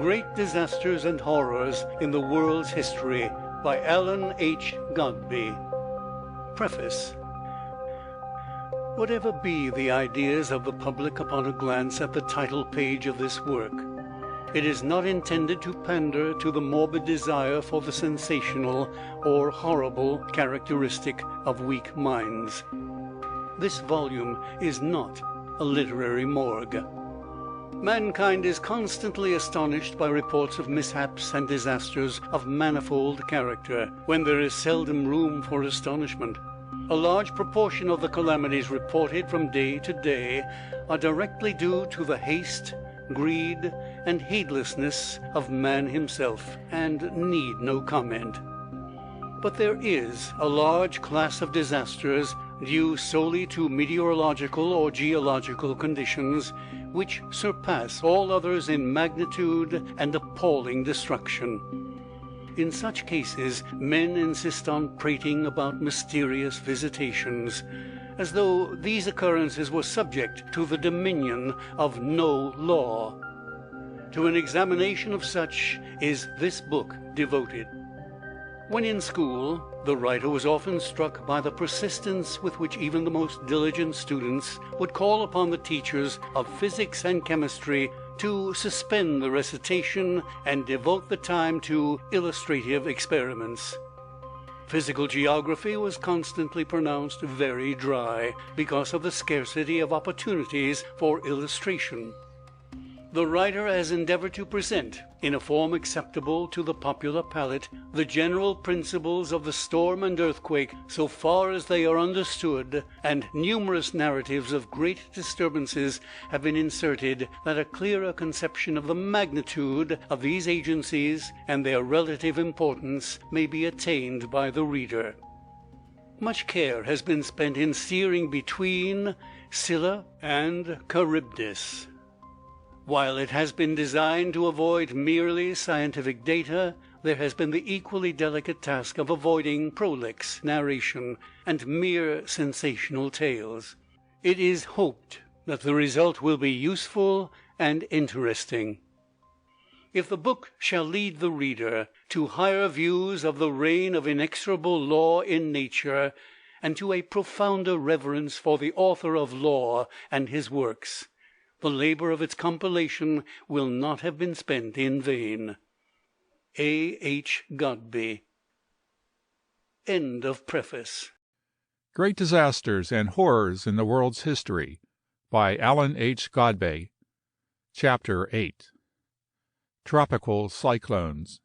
Great Disasters and Horrors in the World's History by Alan H. Godbey. Preface. Whatever be the ideas of the public upon a glance at the title page of this work, it is not intended to pander to the morbid desire for the sensational or horrible characteristic of weak minds. This volume is not a literary morgue. Mankind is constantly astonished by reports of mishaps and disasters of manifold character, when there is seldom room for astonishment. A large proportion of the calamities reported from day to day are directly due to the haste, greed, and heedlessness of man himself, and need no comment. But there is a large class of disasters due solely to meteorological or geological conditions, which surpass all others in magnitude and appalling destruction. In such cases, men insist on prating about mysterious visitations, as though these occurrences were subject to the dominion of no law. To an examination of such is this book devoted. When in school, the writer was often struck by the persistence with which even the most diligent students would call upon the teachers of physics and chemistry to suspend the recitation and devote the time to illustrative experiments. Physical geography was constantly pronounced very dry because of the scarcity of opportunities for illustration. The writer has endeavored to present, in a form acceptable to the popular palate, the general principles of the storm and earthquake so far as they are understood, and numerous narratives of great disturbances have been inserted that a clearer conception of the magnitude of these agencies and their relative importance may be attained by the reader. Much care has been spent in steering between Scylla and Charybdis. While it has been designed to avoid merely scientific data, there has been the equally delicate task of avoiding prolix narration and mere sensational tales. It is hoped that the result will be useful and interesting. If the book shall lead the reader to higher views of the reign of inexorable law in nature, and to a profounder reverence for the author of law and his works, the labor of its compilation will not have been spent in vain. A. H. Godbey. End of preface. Great Disasters and Horrors in the World's History by Alan H. Godbey. Chapter 8. Tropical Cyclones.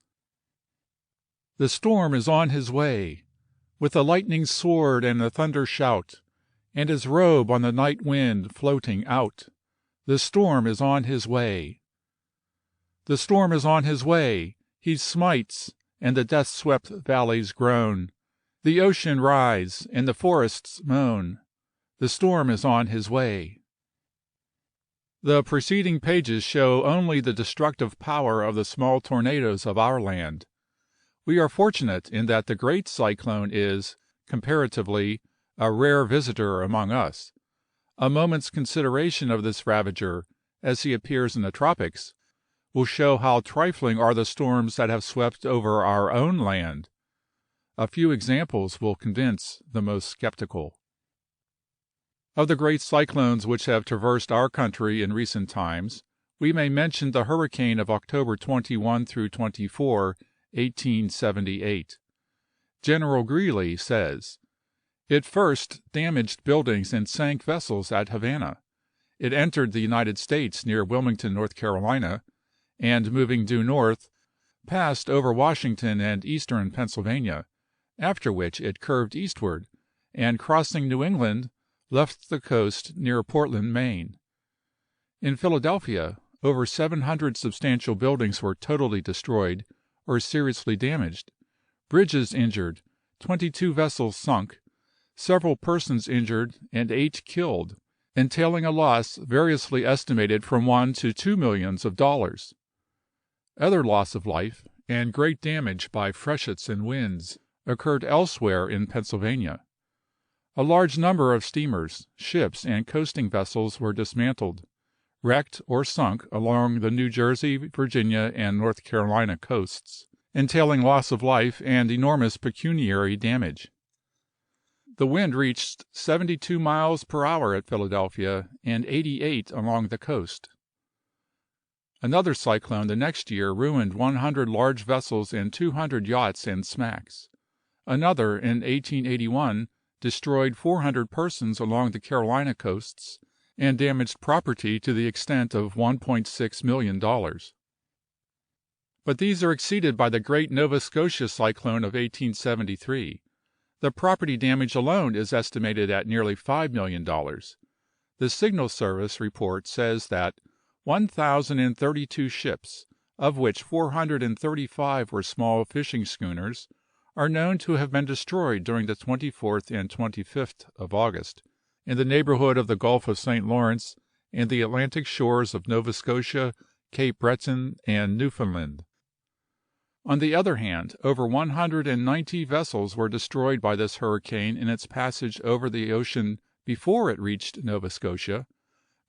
The storm is on his way, with the lightning sword and the thunder shout, and his robe on the night wind floating out. The storm is on his way. The storm is on his way. He smites, and the death-swept valleys groan. The ocean rise, and the forests moan. The storm is on his way. The preceding pages show only the destructive power of the small tornadoes of our land. We are fortunate in that the great cyclone is, comparatively, a rare visitor among us. A moment's consideration of this ravager, as he appears in the tropics, will show how trifling are the storms that have swept over our own land. A few examples will convince the most skeptical. Of the great cyclones which have traversed our country in recent times, we may mention the hurricane of October 21 through 24, 1878. General Greeley says, "It first damaged buildings and sank vessels at Havana. It entered the United States near Wilmington, North Carolina, and moving due north, passed over Washington and eastern Pennsylvania, after which it curved eastward, and crossing New England, left the coast near Portland, Maine. In Philadelphia, over 700 substantial buildings were totally destroyed or seriously damaged, bridges injured, 22 vessels sunk, several persons injured and 8 killed, entailing a loss variously estimated from $1 to $2 millions. Other loss of life and great damage by freshets and winds occurred elsewhere in Pennsylvania. A large number of steamers, ships, and coasting vessels were dismantled, wrecked or sunk along the New Jersey, Virginia, and North Carolina coasts, entailing loss of life and enormous pecuniary damage. The wind reached 72 miles per hour at Philadelphia and 88 along the coast. Another cyclone the next year ruined 100 large vessels and 200 yachts and smacks. Another, in 1881, destroyed 400 persons along the Carolina coasts and damaged property to the extent of $1.6 million. But these are exceeded by the great Nova Scotia cyclone of 1873. The property damage alone is estimated at nearly $5 million. The Signal Service report says that 1,032 ships, of which 435 were small fishing schooners, are known to have been destroyed during the 24th and 25th of August, in the neighborhood of the Gulf of St. Lawrence and the Atlantic shores of Nova Scotia, Cape Breton, and Newfoundland. On the other hand, over 190 vessels were destroyed by this hurricane in its passage over the ocean before it reached Nova Scotia,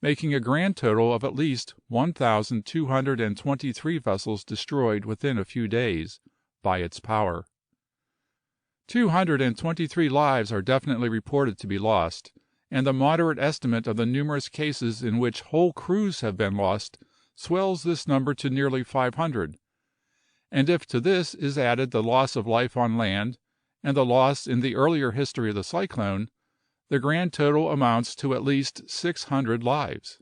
making a grand total of at least 1,223 vessels destroyed within a few days by its power. 223 lives are definitely reported to be lost, and the moderate estimate of the numerous cases in which whole crews have been lost swells this number to nearly 500. And if to this is added the loss of life on land and the loss in the earlier history of the cyclone, the grand total amounts to at least 600 lives.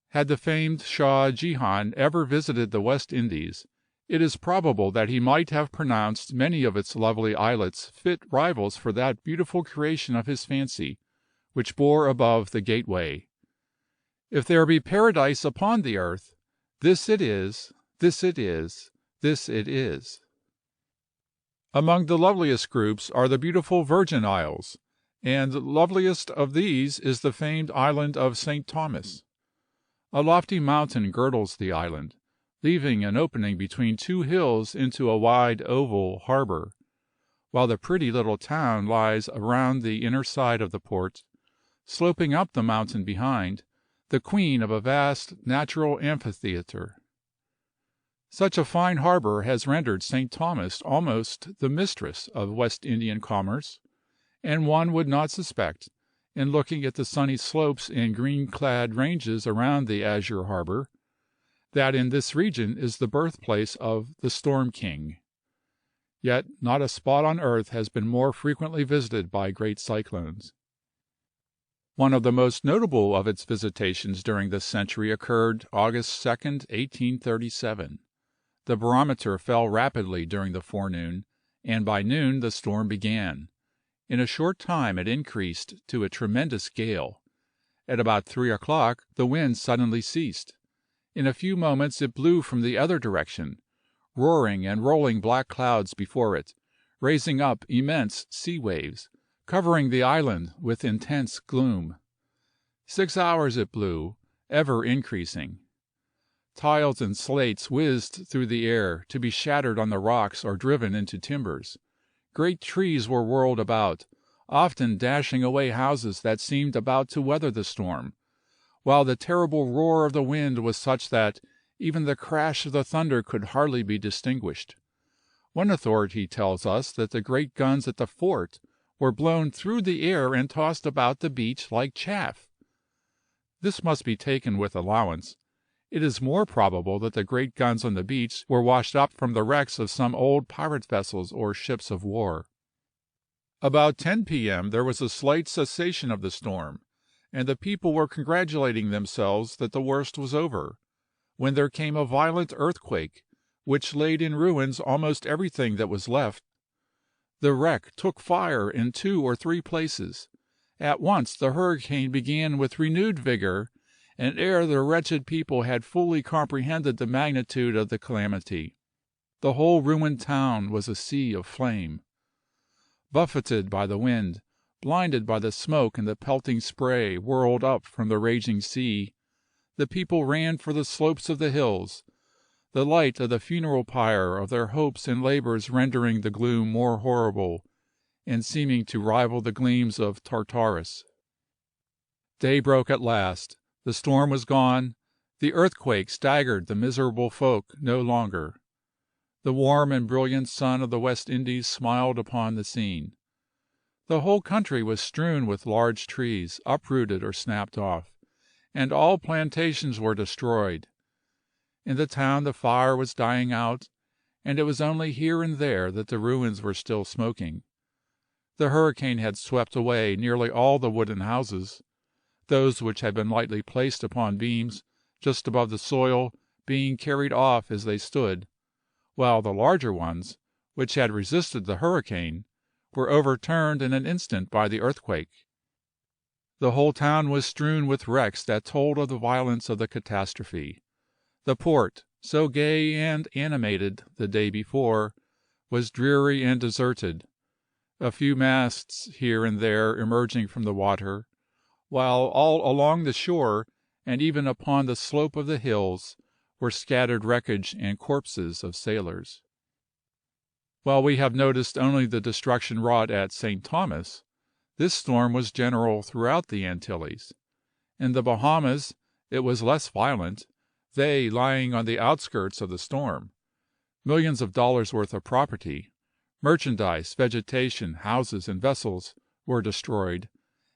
Had the famed Shah Jehan ever visited the West Indies, it is probable that he might have pronounced many of its lovely islets fit rivals for that beautiful creation of his fancy, which bore above the gateway. If there be paradise upon the earth, this it is, this it is, this it is. Among the loveliest groups are the beautiful Virgin Isles, and loveliest of these is the famed island of St. Thomas. A lofty mountain girdles the island, leaving an opening between two hills into a wide oval harbor, while the pretty little town lies around the inner side of the port, sloping up the mountain behind, the queen of a vast natural amphitheatre. Such a fine harbor has rendered St. Thomas almost the mistress of West Indian commerce, and one would not suspect, in looking at the sunny slopes and green-clad ranges around the azure harbor, that in this region is the birthplace of the Storm King. Yet not a spot on earth has been more frequently visited by great cyclones. One of the most notable of its visitations during this century occurred August 2nd, 1837. The barometer fell rapidly during the forenoon, and by noon the storm began. In a short time it increased to a tremendous gale. At about 3 o'clock the wind suddenly ceased. In a few moments it blew from the other direction, roaring and rolling black clouds before it, raising up immense sea waves, covering the island with intense gloom. 6 hours it blew, ever increasing. Tiles and slates whizzed through the air, to be shattered on the rocks or driven into timbers. Great trees were whirled about, often dashing away houses that seemed about to weather the storm, while the terrible roar of the wind was such that even the crash of the thunder could hardly be distinguished. One authority tells us that the great guns at the fort were blown through the air and tossed about the beach like chaff. This must be taken with allowance. It is more probable that the great guns on the beach were washed up from the wrecks of some old pirate vessels or ships of war. About 10 p.m. there was a slight cessation of the storm, and the people were congratulating themselves that the worst was over, when there came a violent earthquake, which laid in ruins almost everything that was left. The wreck took fire in 2 or 3 places. At once the hurricane began with renewed vigor, and ere the wretched people had fully comprehended the magnitude of the calamity, the whole ruined town was a sea of flame. Buffeted by the wind, blinded by the smoke and the pelting spray whirled up from the raging sea, the people ran for the slopes of the hills, the light of the funeral pyre of their hopes and labors rendering the gloom more horrible, and seeming to rival the gleams of Tartarus. Day broke at last. The storm was gone, the earthquake staggered the miserable folk no longer. The warm and brilliant sun of the West Indies smiled upon the scene. The whole country was strewn with large trees, uprooted or snapped off, and all plantations were destroyed. In the town the fire was dying out, and it was only here and there that the ruins were still smoking. The hurricane had swept away nearly all the wooden houses, those which had been lightly placed upon beams just above the soil being carried off as they stood, while the larger ones, which had resisted the hurricane, were overturned in an instant by the earthquake. The whole town was strewn with wrecks that told of the violence of the catastrophe. The port, so gay and animated the day before, was dreary and deserted, a few masts here and there emerging from the water, while all along the shore and even upon the slope of the hills were scattered wreckage and corpses of sailors. While we have noticed only the destruction wrought at St. Thomas, this storm was general throughout the Antilles. In the Bahamas it was less violent, they lying on the outskirts of the storm. Millions of dollars worth of property, merchandise, vegetation, houses, and vessels were destroyed,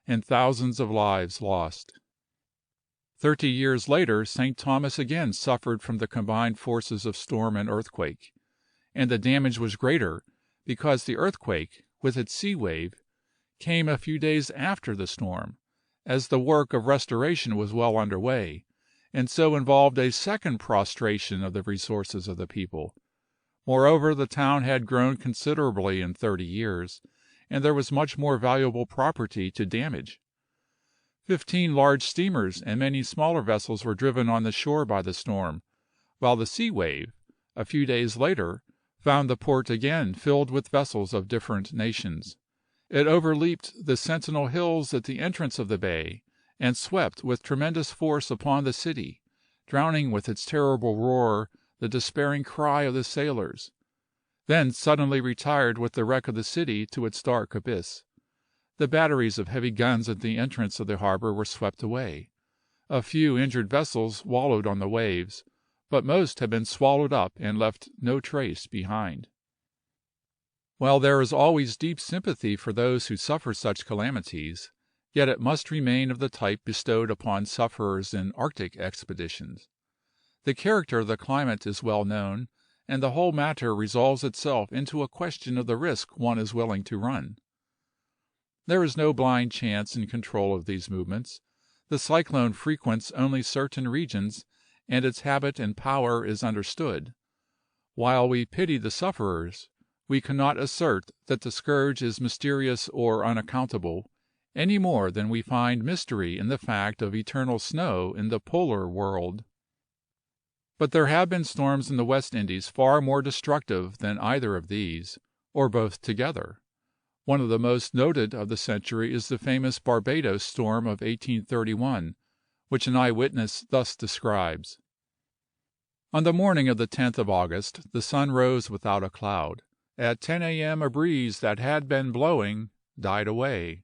and thousands of lives lost. 30 years later St. Thomas again suffered from the combined forces of storm and earthquake, and the damage was greater because the earthquake, with its sea wave, came a few days after the storm, as the work of restoration was well under way, and so involved a second prostration of the resources of the people. Moreover, the town had grown considerably in 30 years, and there was much more valuable property to damage. 15 large steamers and many smaller vessels were driven on the shore by the storm, while the sea wave, a few days later, found the port again filled with vessels of different nations. It overleaped the sentinel hills at the entrance of the bay, and swept with tremendous force upon the city, drowning with its terrible roar the despairing cry of the sailors, then suddenly retired with the wreck of the city to its dark abyss. The batteries of heavy guns at the entrance of the harbor were swept away. A few injured vessels wallowed on the waves, but most had been swallowed up and left no trace behind. While there is always deep sympathy for those who suffer such calamities, yet it must remain of the type bestowed upon sufferers in Arctic expeditions. The character of the climate is well known, and the whole matter resolves itself into a question of the risk one is willing to run. There is no blind chance in control of these movements. The cyclone frequents only certain regions, and its habit and power is understood. While we pity the sufferers, we cannot assert that the scourge is mysterious or unaccountable, any more than we find mystery in the fact of eternal snow in the polar world. But there have been storms in the West Indies far more destructive than either of these, or both together. One of the most noted of the century is the famous Barbados storm of 1831, which an eyewitness thus describes. On the morning of the 10th of August, the sun rose without a cloud. At 10 a.m. a breeze that had been blowing died away.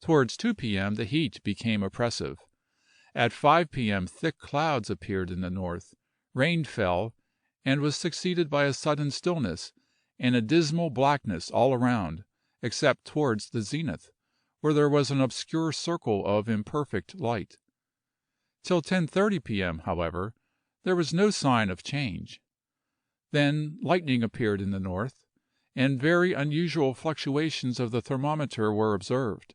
Towards 2 p.m. the heat became oppressive. At 5 p.m. thick clouds appeared in the north. Rain fell, and was succeeded by a sudden stillness, and a dismal blackness all around, except towards the zenith, where there was an obscure circle of imperfect light. Till 10:30 p.m., however, there was no sign of change. Then lightning appeared in the north, and very unusual fluctuations of the thermometer were observed.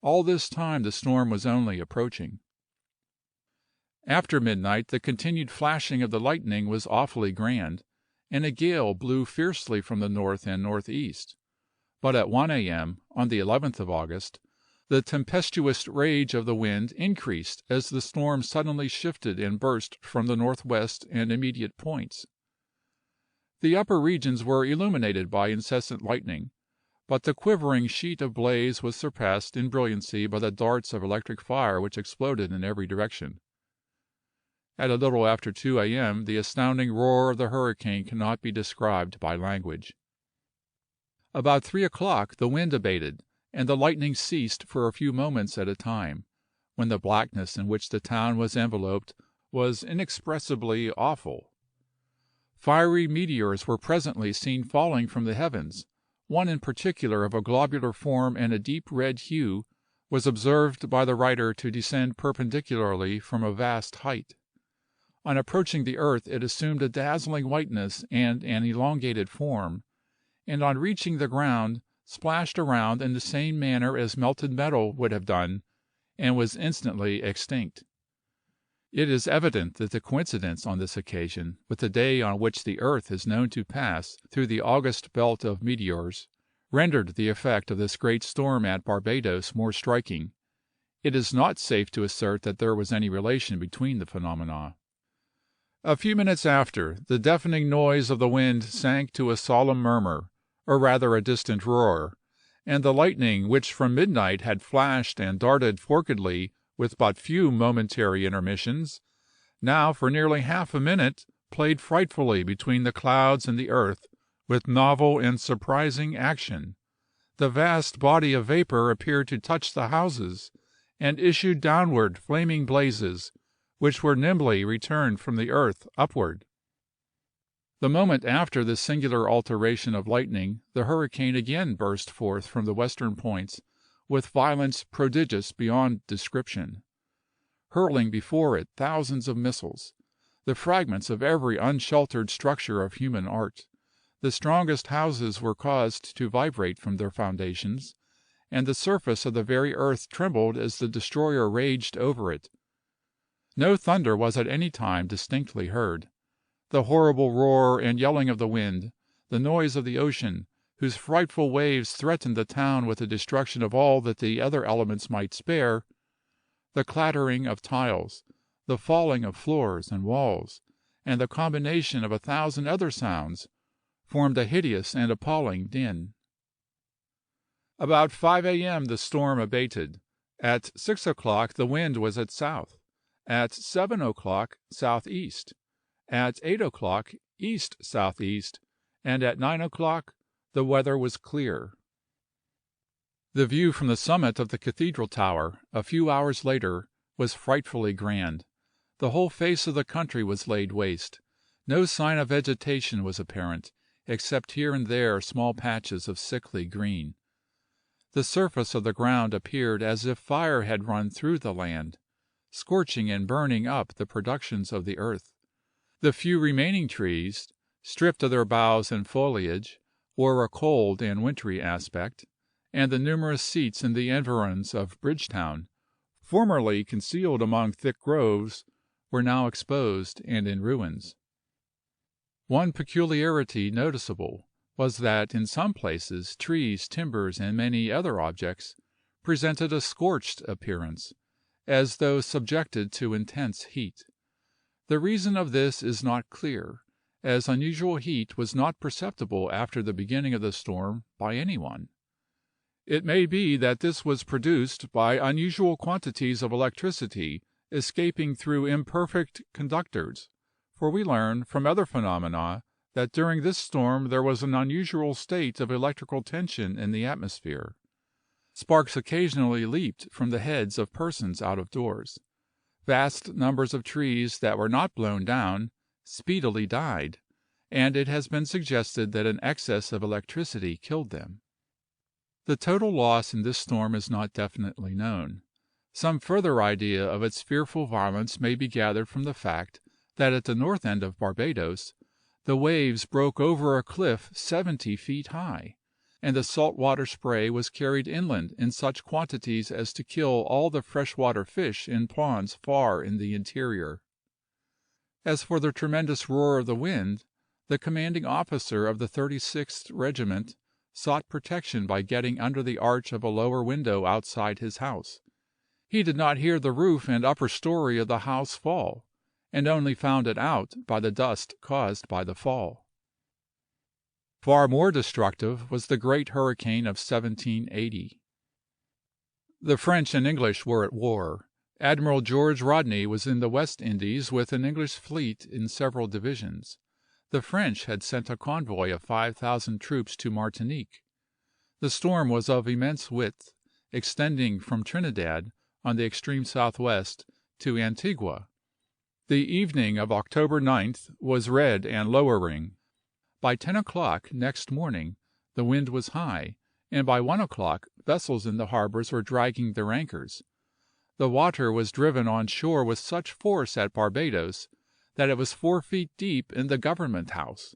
All this time the storm was only approaching. After midnight the continued flashing of the lightning was awfully grand, and a gale blew fiercely from the north and northeast. But at 1 a.m., on the 11th of August, the tempestuous rage of the wind increased as the storm suddenly shifted and burst from the northwest and immediate points. The upper regions were illuminated by incessant lightning, but the quivering sheet of blaze was surpassed in brilliancy by the darts of electric fire which exploded in every direction. At a little after 2 a.m. the astounding roar of the hurricane cannot be described by language. About 3 o'clock the wind abated, and the lightning ceased for a few moments at a time, when the blackness in which the town was enveloped was inexpressibly awful. Fiery meteors were presently seen falling from the heavens. One in particular, of a globular form and a deep red hue, was observed by the writer to descend perpendicularly from a vast height. On approaching the earth it assumed a dazzling whiteness and an elongated form, and on reaching the ground splashed around in the same manner as melted metal would have done, and was instantly extinct. It is evident that the coincidence on this occasion with the day on which the earth is known to pass through the august belt of meteors rendered the effect of this great storm at Barbados more striking. It is not safe to assert that there was any relation between the phenomena. A few minutes after, the deafening noise of the wind sank to a solemn murmur, or rather a distant roar, and the lightning, which from midnight had flashed and darted forkedly with but few momentary intermissions, now for nearly half a minute played frightfully between the clouds and the earth with novel and surprising action. The vast body of vapor appeared to touch the houses, and issued downward flaming blazes, which were nimbly returned from the earth upward. The moment after this singular alteration of lightning, the hurricane again burst forth from the western points with violence prodigious beyond description, hurling before it thousands of missiles, the fragments of every unsheltered structure of human art. The strongest houses were caused to vibrate from their foundations, and the surface of the very earth trembled as the destroyer raged over it. No thunder was at any time distinctly heard. The horrible roar and yelling of the wind, the noise of the ocean, whose frightful waves threatened the town with the destruction of all that the other elements might spare, the clattering of tiles, the falling of floors and walls, and the combination of 1,000 other sounds, formed a hideous and appalling din. About 5 a.m. the storm abated. At 6 o'clock the wind was at south. At 7 o'clock southeast. At 8 o'clock east-southeast, and at 9 o'clock the weather was clear. The view from the summit of the cathedral tower, a few hours later, was frightfully grand. The whole face of the country was laid waste. No sign of vegetation was apparent, except here and there small patches of sickly green. The surface of the ground appeared as if fire had run through the land, scorching and burning up the productions of the earth. The few remaining trees, stripped of their boughs and foliage, wore a cold and wintry aspect, and the numerous seats in the environs of Bridgetown, formerly concealed among thick groves, were now exposed and in ruins. One peculiarity noticeable was that in some places trees, timbers, and many other objects presented a scorched appearance, as though subjected to intense heat. The reason of this is not clear, as unusual heat was not perceptible after the beginning of the storm by anyone. It may be that this was produced by unusual quantities of electricity escaping through imperfect conductors, for we learn from other phenomena that during this storm there was an unusual state of electrical tension in the atmosphere. Sparks occasionally leaped from the heads of persons out of doors. Vast numbers of trees that were not blown down speedily died, and it has been suggested that an excess of electricity killed them. The total loss in this storm is not definitely known. Some further idea of its fearful violence may be gathered from the fact that at the north end of Barbados the waves broke over a cliff 70 feet high, and the saltwater spray was carried inland in such quantities as to kill all the freshwater fish in ponds far in the interior. As for the tremendous roar of the wind, the commanding officer of the 36th Regiment sought protection by getting under the arch of a lower window outside his house. He did not hear the roof and upper story of the house fall, and only found it out by the dust caused by the fall. Far more destructive was the great hurricane of 1780. The French and English were at war. Admiral George Rodney was in the West Indies with an English fleet in several divisions. The French had sent a convoy of 5,000 troops to Martinique. The storm was of immense width, extending from Trinidad on the extreme southwest, to Antigua. The evening of October 9th was red and lowering. By 10 o'clock next morning the wind was high, and by 1 o'clock vessels in the harbors were dragging their anchors. The water was driven on shore with such force at Barbados that it was 4 feet deep in the Government House.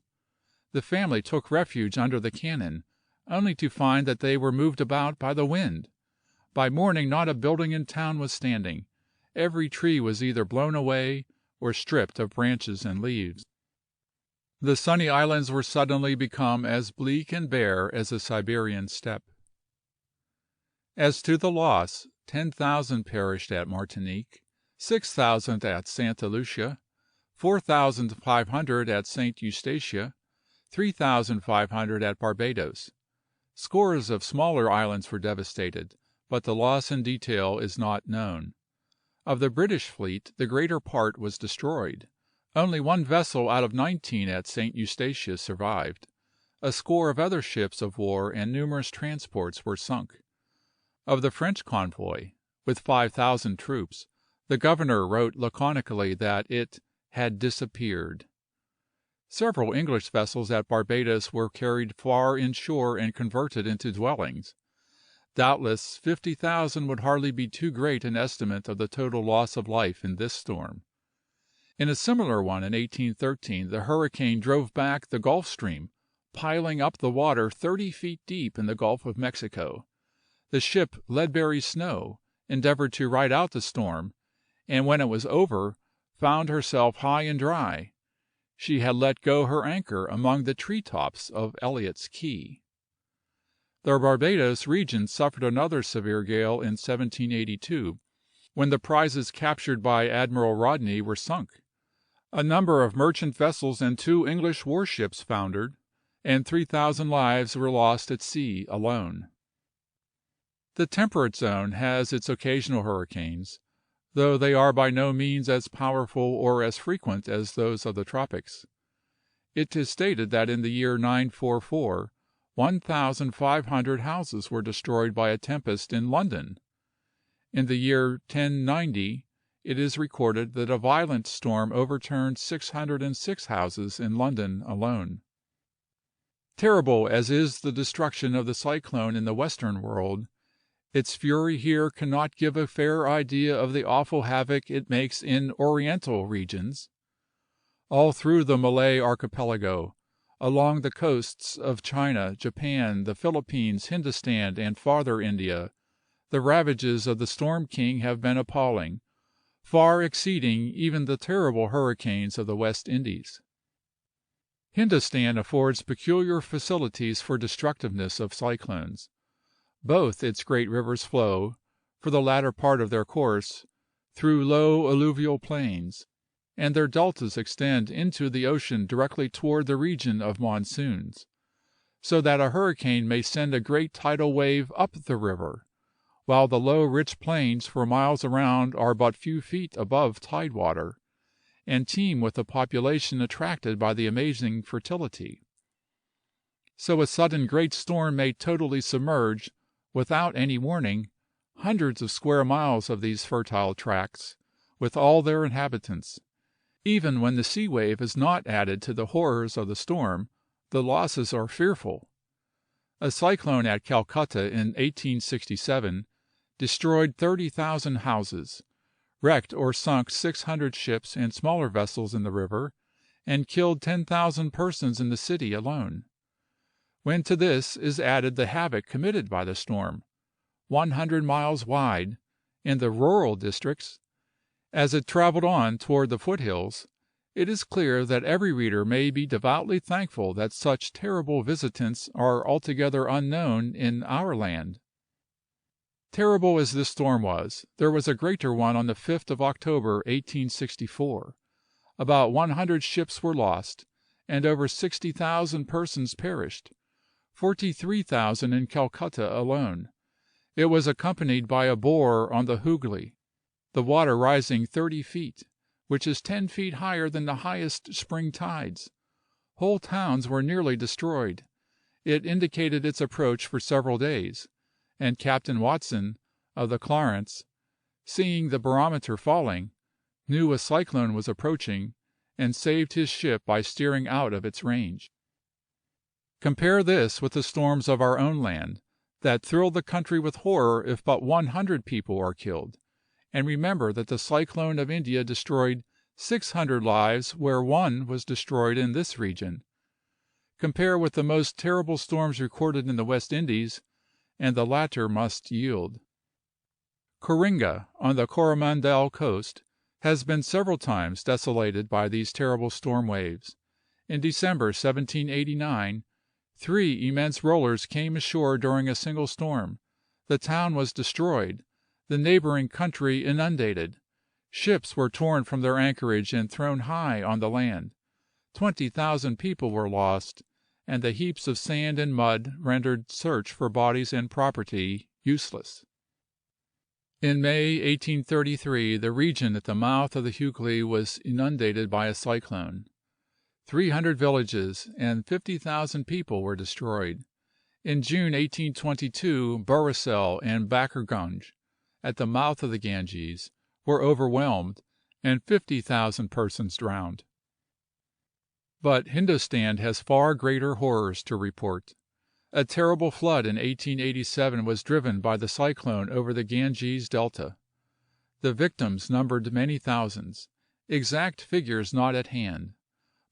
The family took refuge under the cannon, only to find that they were moved about by the wind. By morning not a building in town was standing. Every tree was either blown away or stripped of branches and leaves. The sunny islands were suddenly become as bleak and bare as a Siberian steppe. As to the loss, 10,000 perished at Martinique, 6,000 at Santa Lucia, 4,500 at St. Eustatia, 3,500 at Barbados. Scores of smaller islands were devastated, but the loss in detail is not known. Of the British fleet the greater part was destroyed. Only 1 vessel out of 19 at St. Eustatia survived. A score of other ships of war and numerous transports were sunk. Of the French convoy, with 5,000 troops, the governor wrote laconically that it had disappeared. Several English vessels at Barbados were carried far inshore and converted into dwellings. Doubtless 50,000 would hardly be too great an estimate of the total loss of life in this storm. In a similar one in 1813 the hurricane drove back the Gulf Stream, piling up the water 30 feet deep in the Gulf of Mexico. The ship Ledbury Snow endeavored to ride out the storm, and when it was over found herself high and dry. She had let go her anchor among the tree tops of Elliott's Key. The Barbados region suffered another severe gale in 1782, when the prizes captured by Admiral Rodney were sunk. A number of merchant vessels and 2 English warships foundered, and 3,000 lives were lost at sea alone. The temperate zone has its occasional hurricanes, though they are by no means as powerful or as frequent as those of the tropics. It is stated that in the year 944, 1,500 houses were destroyed by a tempest in London. In the year 1090, it is recorded that a violent storm overturned 606 houses in London alone. Terrible as is the destruction of the cyclone in the western world, its fury here cannot give a fair idea of the awful havoc it makes in oriental regions. All through the Malay archipelago, along the coasts of China, Japan, the Philippines, Hindustan, and farther India, the ravages of the Storm King have been appalling, far exceeding even the terrible hurricanes of the West Indies. Hindustan affords peculiar facilities for destructiveness of cyclones. Both its great rivers flow, for the latter part of their course, through low alluvial plains, and their deltas extend into the ocean directly toward the region of monsoons, so that a hurricane may send a great tidal wave up the river, while the low rich plains for miles around are but few feet above tide water, and teem with a population attracted by the amazing fertility. So a sudden great storm may totally submerge, without any warning, hundreds of square miles of these fertile tracts, with all their inhabitants. Even when the sea wave is not added to the horrors of the storm, the losses are fearful. A cyclone at Calcutta in 1867 destroyed 30,000 houses, wrecked or sunk 600 ships and smaller vessels in the river, and killed 10,000 persons in the city alone. When to this is added the havoc committed by the storm, 100 miles wide, in the rural districts, as it traveled on toward the foothills, it is clear that every reader may be devoutly thankful that such terrible visitants are altogether unknown in our land. Terrible as this storm was, there was a greater one on the 5th of October, 1864. About 100 ships were lost, and over 60,000 persons perished, 43,000 in Calcutta alone. It was accompanied by a bore on the Hooghly, the water rising 30 feet, which is 10 feet higher than the highest spring tides. Whole towns were nearly destroyed. It indicated its approach for several days, and Captain Watson, of the Clarence, seeing the barometer falling, knew a cyclone was approaching, and saved his ship by steering out of its range. Compare this with the storms of our own land, that thrill the country with horror if but 100 people are killed, and remember that the cyclone of India destroyed 600 lives where one was destroyed in this region. Compare with the most terrible storms recorded in the West Indies, and the latter must yield. Coringa, on the Coromandel coast, has been several times desolated by these terrible storm waves. In December 1789, 3 immense rollers came ashore during a single storm. The town was destroyed, the neighboring country inundated. Ships were torn from their anchorage and thrown high on the land. 20,000 people were lost, and the heaps of sand and mud rendered search for bodies and property useless. In May 1833 the region at the mouth of the Hugli was inundated by a cyclone. 300 villages and 50,000 people were destroyed. In June 1822 Burasel and Bakargunj, at the mouth of the Ganges, were overwhelmed, and 50,000 persons drowned. But Hindostan has far greater horrors to report. A terrible flood in 1887 was driven by the cyclone over the Ganges delta. The victims numbered many thousands, exact figures not at hand.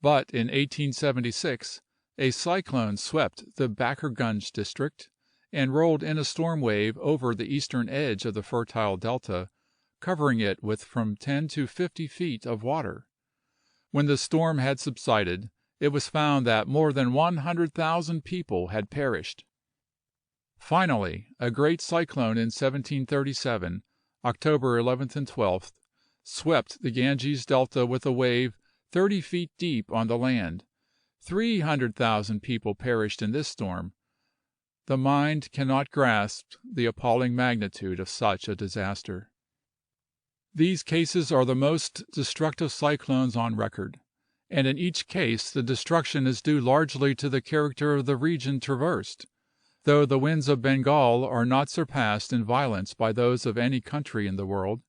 But in 1876 a cyclone swept the Bakargunj district, and rolled in a storm wave over the eastern edge of the fertile delta, covering it with from 10 to 50 feet of water. When the storm had subsided, it was found that more than 100,000 people had perished. Finally, a great cyclone in 1737, October 11th and 12th, swept the Ganges delta with a wave 30 feet deep on the land. 300,000 people perished in this storm. The mind cannot grasp the appalling magnitude of such a disaster. These cases are the most destructive cyclones on record, and in each case the destruction is due largely to the character of the region traversed, though the winds of Bengal are not surpassed in violence by those of any country in the world.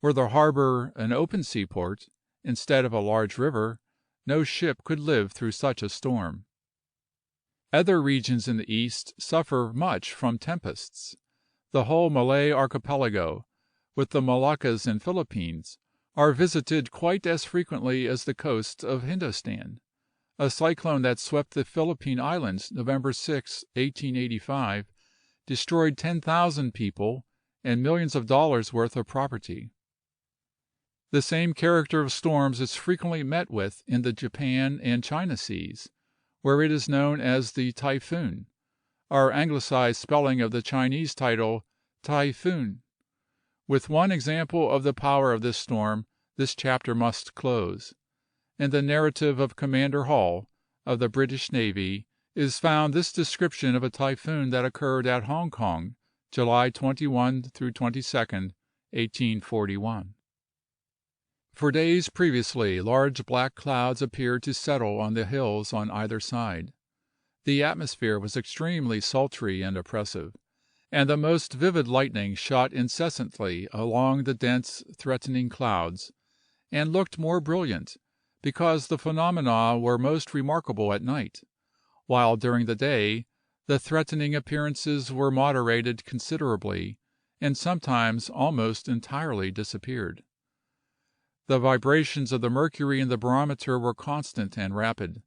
Were the harbor an open seaport, instead of a large river, no ship could live through such a storm. Other regions in the east suffer much from tempests. The whole Malay archipelago, with the Moluccas and Philippines, are visited quite as frequently as the coast of Hindostan. A cyclone that swept the Philippine Islands November 6, 1885, destroyed 10,000 people and millions of dollars worth of property. The same character of storms is frequently met with in the Japan and China seas, where it is known as the typhoon, our anglicized spelling of the Chinese title typhoon. With one example of the power of this storm this chapter must close. In the narrative of Commander Hall, of the British Navy, is found this description of a typhoon that occurred at Hong Kong, July 21 through 22nd, 1841. For days previously large black clouds appeared to settle on the hills on either side. The atmosphere was extremely sultry and oppressive, and the most vivid lightning shot incessantly along the dense, threatening clouds, and looked more brilliant, because the phenomena were most remarkable at night, while during the day the threatening appearances were moderated considerably, and sometimes almost entirely disappeared. The vibrations of the mercury in the barometer were constant and rapid,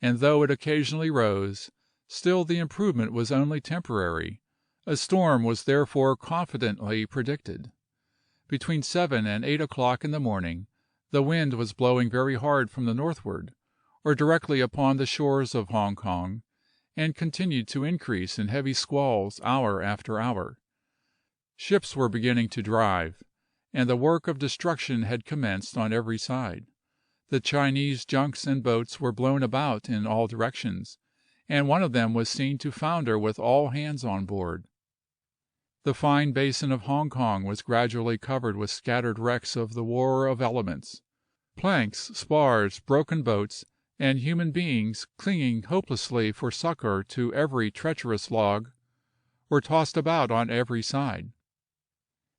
and though it occasionally rose, still the improvement was only temporary. A storm was therefore confidently predicted. Between 7 and 8 o'clock in the morning, the wind was blowing very hard from the northward, or directly upon the shores of Hong Kong, and continued to increase in heavy squalls hour after hour. Ships were beginning to drive, and the work of destruction had commenced on every side. The Chinese junks and boats were blown about in all directions, and one of them was seen to founder with all hands on board. The fine basin of Hong Kong was gradually covered with scattered wrecks of the war of elements. Planks, spars, broken boats, and human beings clinging hopelessly for succor to every treacherous log, were tossed about on every side.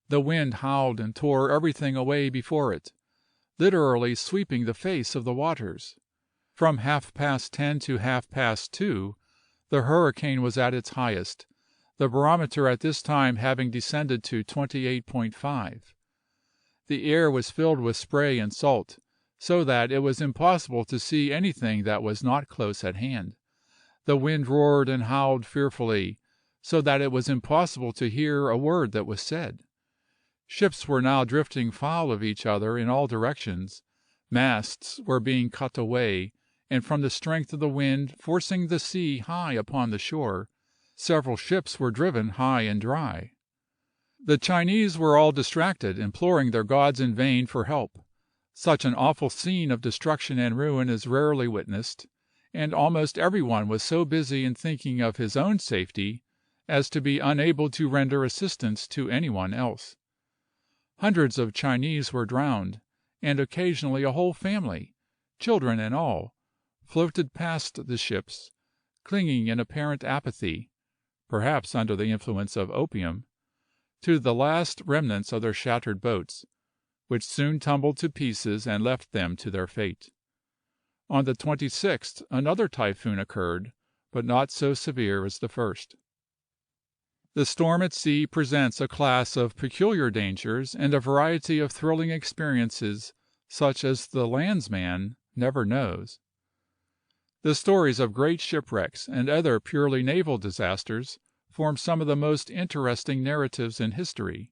The wind howled and tore everything away before it, literally sweeping the face of the waters. From 10:30 to 2:30 the hurricane was at its highest, the barometer at this time having descended to 28.5. The air was filled with spray and salt, so that it was impossible to see anything that was not close at hand. The wind roared and howled fearfully, so that it was impossible to hear a word that was said. Ships were now drifting foul of each other in all directions, masts were being cut away, and from the strength of the wind forcing the sea high upon the shore, several ships were driven high and dry. The Chinese were all distracted, imploring their gods in vain for help. Such an awful scene of destruction and ruin is rarely witnessed, and almost everyone was so busy in thinking of his own safety as to be unable to render assistance to anyone else. Hundreds of Chinese were drowned, and occasionally a whole family, children and all, floated past the ships, clinging in apparent apathy, perhaps under the influence of opium, to the last remnants of their shattered boats, which soon tumbled to pieces and left them to their fate. On the 26th another typhoon occurred, but not so severe as the first. The storm at sea presents a class of peculiar dangers and a variety of thrilling experiences such as the landsman never knows. The stories of great shipwrecks and other purely naval disasters form some of the most interesting narratives in history,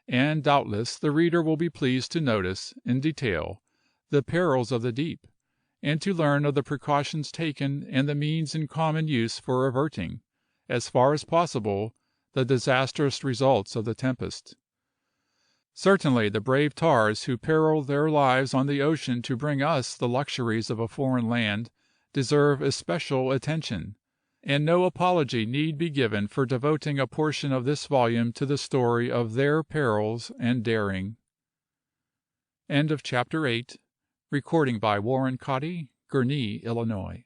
and doubtless the reader will be pleased to notice, in detail, the perils of the deep, and to learn of the precautions taken and the means in common use for averting, as far as possible, the disastrous results of the tempest. Certainly the brave tars who periled their lives on the ocean to bring us the luxuries of a foreign land deserve especial attention, and no apology need be given for devoting a portion of this volume to the story of their perils and daring. End of Chapter 8. Recording by Warren Cotty, Gurnee, Illinois.